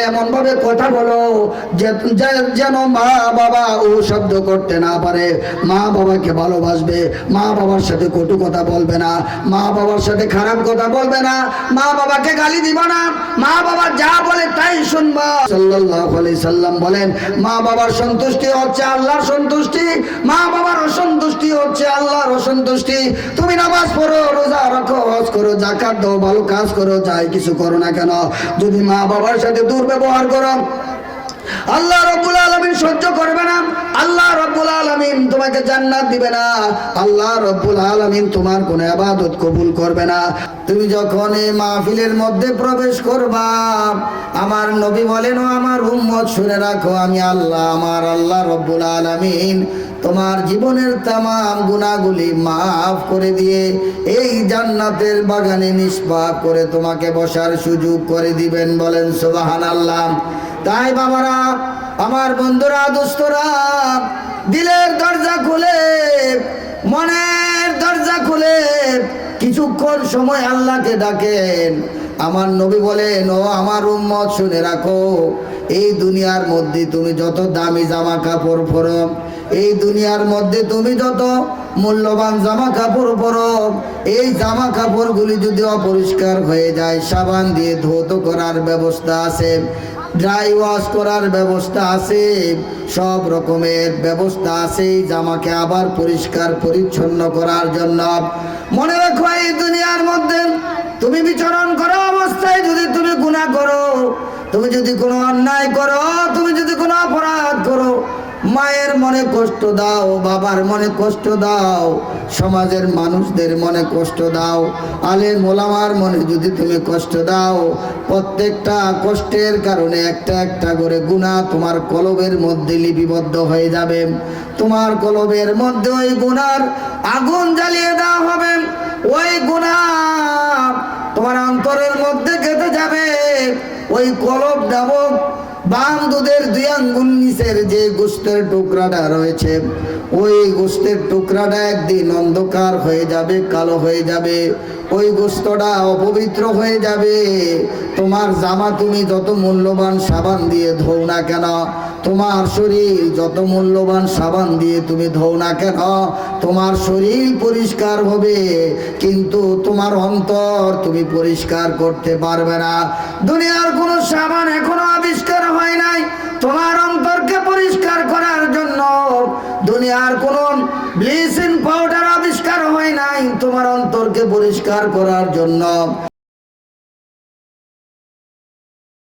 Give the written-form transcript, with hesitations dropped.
এমন ভাবে কথা বলো যেন মা বাবা ও শব্দ করতে না পারে। মা বাবাকে ভালোবাসবে, মা বাবার সাথে কটু কথা বলবে না, মা বাবার সাথে খারাপ কথা বলবে না, মা বাবাকে গালি দিবা না, মা বাবা যা বলে তাই শুনবা। সাল্লাল্লাহু আলাইহি সাল্লাম বলেন, মা বাবার সন্তুষ্টি হচ্ছে আল্লাহর সন্তুষ্টি, মা বাবার অসন্তুষ্টি হচ্ছে আল্লাহর অসন্তুষ্টি। তুমি নামাজ পড়ো, রোজা রাখো, হজ করো, যাকাত দাও, ভালো কাজ করো, যাই কিছু করো না কেন, যদি মা বাবার সাথে দুর্ব্যবহার করো, আল্লাহ রাব্বুল আলামিন সহ্য করবে না। আল্লাহ রাব্বুল আলামিন তোমাকে জান্নাত দিবে না। আল্লাহ রাব্বুল আলামিন তোমার কোনো ইবাদত কবুল করবে না। তুমি যখন এই মাহফিলের মধ্যে প্রবেশ করবা, আমার নবী বলেন, ও আমার উম্মত শুনে রাখো, আমি আল্লাহ, আমার আল্লাহ রাব্বুল আলামিন তোমার জীবনের তামাম গুনাহগুলি মাফ করে দিয়ে এই জান্নাতের বাগানে নিষ্পাপ করে তোমাকে বসার সুযোগ করে দিবেন। বলেন সুবহানাল্লাহ। তাই বাবারা, আমার বন্ধুরা, দোস্তরা, দিলের দরজা খুলে, মনের দরজা খুলে কিছুক্ষণ সময় আল্লাহকে ডাকেন। আমার নবী বলেন, ও আমার উম্মত শুনে রাখো, এই দুনিয়ার মধ্যে তুমি যত দামি জামা কাপড় পরো, এই দুনিয়ার মধ্যে তুমি যত মূল্যবান জামা কাপড় পরো, এই জামা কাপড়গুলি যদি অপরিষ্কার হয়ে যায়, সাবান দিয়ে ধৌত করার ব্যবস্থা আছে, ড্রাই ওয়াশ করার ব্যবস্থা আছে, সব রকমের ব্যবস্থা আছে এই জামাকে আবার পরিষ্কার পরিচ্ছন্ন করার জন্য। মনে রাখো, এই দুনিয়ার মধ্যে তুমি বিচরণ করো অবস্থায় যদি তুমি গুনাহ করো, তুমি যদি কোনো অন্যায় করো, তুমি যদি কোনো অপরাধ করো, মায়ের মনে কষ্ট দাও, বাবার মনে কষ্ট দাও, সমাজের মানুষদের মনে কষ্ট দাও, আলেম ওলামার মনে যদি তুমি কষ্ট দাও, প্রত্যেকটা কষ্টের কারণে একটা একটা করে গুনাহ তোমার কলবের মধ্যে লিপিবদ্ধ হয়ে যাবে। তোমার কলবের মধ্যে ওই গুনার আগুন জ্বালিয়ে দেওয়া হবে। ওই গুনাহ তোমার অন্তরের মধ্যে গেঁথে যাবে। ওই কলব নামক বাম দুধের 2 আঙ্গুল নিচের যে গোশতের টুকরাটা রয়েছে, ওই গোশতের টুকরাটা একদিন অন্ধকার হয়ে যাবে, কালো হয়ে যাবে, ওই গোশতটা অপবিত্র হয়ে যাবে। তোমার জামা তুমি যত মূল্যবান সাবান দিয়ে ধোও না কেন, তোমার শরীর যত মূল্যবান সাবান দিয়ে তুমি ধোও না কেন, তোমার শরীর পরিষ্কার হবে, কিন্তু তোমার অন্তর তুমি পরিষ্কার করতে পারবে না। দুনিয়ার কোনো সাবান এখনো আবিষ্কার হয় নাই তোমার অন্তরকে পরিষ্কার করার জন্য। দুনিয়ার কোনো ব্লিচিং পাউডার আবিষ্কার হয় নাই তোমার অন্তরকে পরিষ্কার করার জন্য।